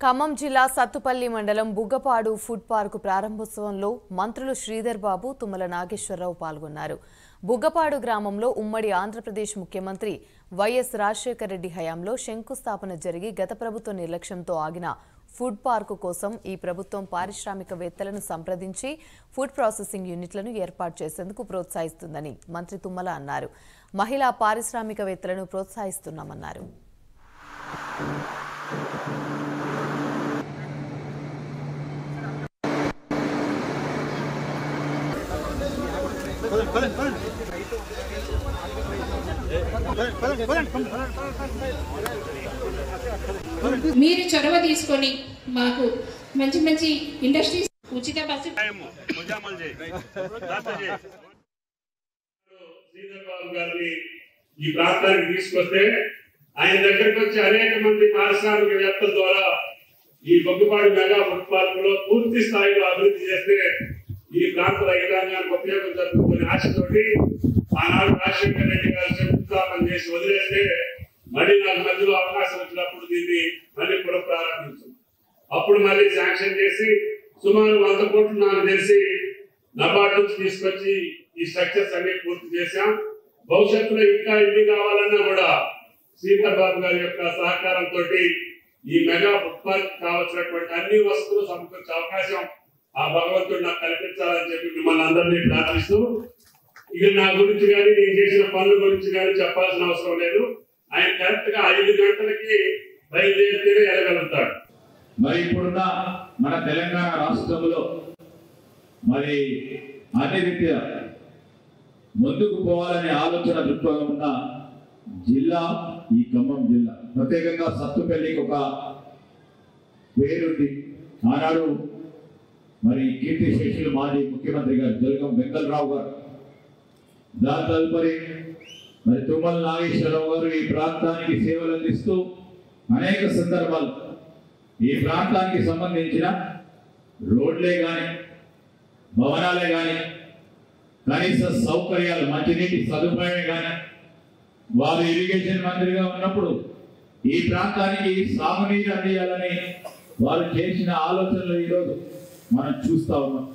ఖమ్మం జిల్లా సత్తుపల్లి మండలం Buggapadu food park ప్రారంభోత్సవంలో మంత్రులు శ్రీధర్ బాబు, తుమ్మల నాగేశ్వరరావు పాల్గొన్నారు. బుగ్గపాడు గ్రామంలో ఉమ్మడి ఆంధ్రప్రదేశ్ ముఖ్యమంత్రి వైఎస్ రాజశేఖర రెడ్డి హయాంలో శంకుస్థాపన జరిగి గత ప్రభుత్వ నిర్లక్ష్యంతో ఆగిన ఫుడ్ పార్క్ కోసం ఈ ప్రభుత్వం పారిశ్రామికవేత్తలను సంప్రదించి ఫుడ్ ప్రాసెసింగ్ యూనిట్లను ఏర్పాటు చేసేందుకు ప్రోత్సహిస్తుందని మంత్రి తుమ్మల అన్నారు. మహిళా పారిశ్రామికవేత్తలను ప్రోత్సహిస్తున్నామన్నారు. మీరు చొరవ తీసుకొని మాకు మంచి మంచి ఇండస్ట్రీస్ ఉచిత బస్సు ఈ ప్రాంతానికి తీసుకొస్తే ఆయన దగ్గరకు వచ్చి అనేక మంది పారిశ్రామికవేత్తల ద్వారా ఈ బొగ్గుపాడు మెగా ఫుడ్ పార్క్ లో పూర్తి స్థాయిలో అభివృద్ధి చేస్తే ఈ ప్రాంత రైతాంగానికి ఉపయోగం జరుగుతున్న ఆశతోటి ఆనాడు రాజశేఖర రెడ్డి గారు శంకుస్థాపన చేసి వదిలేస్తే మళ్ళీ నాకు మధ్యలో అవకాశం వచ్చినప్పుడు దీన్ని మళ్ళీ పునఃప్రారంభించాం. అప్పుడు మళ్ళీ శాంక్షన్ చేసి సుమారు 100 కోట్లు నాకు తెలిసి నబార్డు నుంచి తీసుకొచ్చి ఈ స్ట్రక్చర్స్ అన్ని పూర్తి చేశాం. భవిష్యత్తులో ఇంకా ఇల్లు కావాలన్నా కూడా శ్రీధర్ బాబు గారి యొక్క సహకారంతో ఈ మెగా ఫుడ్ పార్క్ కావాల్సినటువంటి అన్ని వస్తువులు సమకూర్చే అవకాశం ఆ భగవంతుడు నాకు కల్పించాలని చెప్పి మిమ్మల్ని అందరినీ ప్రార్థిస్తూ, ఇక నా గురించి కానీ నేను చేసిన పనుల గురించి కానీ చెప్పాల్సిన అవసరం లేదు. ఆయన కరెక్ట్ గా 5 గంటలకి బయలుదేరితేనే వెళ్ళగలుగుతాడు. మరి ఇప్పుడున్న మన తెలంగాణ రాష్ట్రంలో మరి అన్ని రీత్యా ముందుకు పోవాలనే ఆలోచన దృక్పథం ఉన్న జిల్లా ఈ ఖమ్మం జిల్లా. ప్రత్యేకంగా సత్తుపల్లికి ఒక పేరుంది. ఆనాడు మరి కీర్తిశేషులు మాజీ ముఖ్యమంత్రి గారు జలగం వెంకటరావు గారు, దాని తదుపరి మరి తుమ్మల నాగేశ్వరరావు గారు ఈ ప్రాంతానికి సేవలు అందిస్తూ అనేక సందర్భాలు ఈ ప్రాంతానికి సంబంధించిన రోడ్లే కానీ భవనాలే కానీ కనీస సౌకర్యాలు మంచినీటి సదుపాయమే కానీ వారు ఇరిగేషన్ మంత్రిగా ఉన్నప్పుడు ఈ ప్రాంతానికి సాగునీరు అందించాలని వారు చేసిన ఆలోచనలు ఈరోజు మనం చూస్తా ఉన్నాం.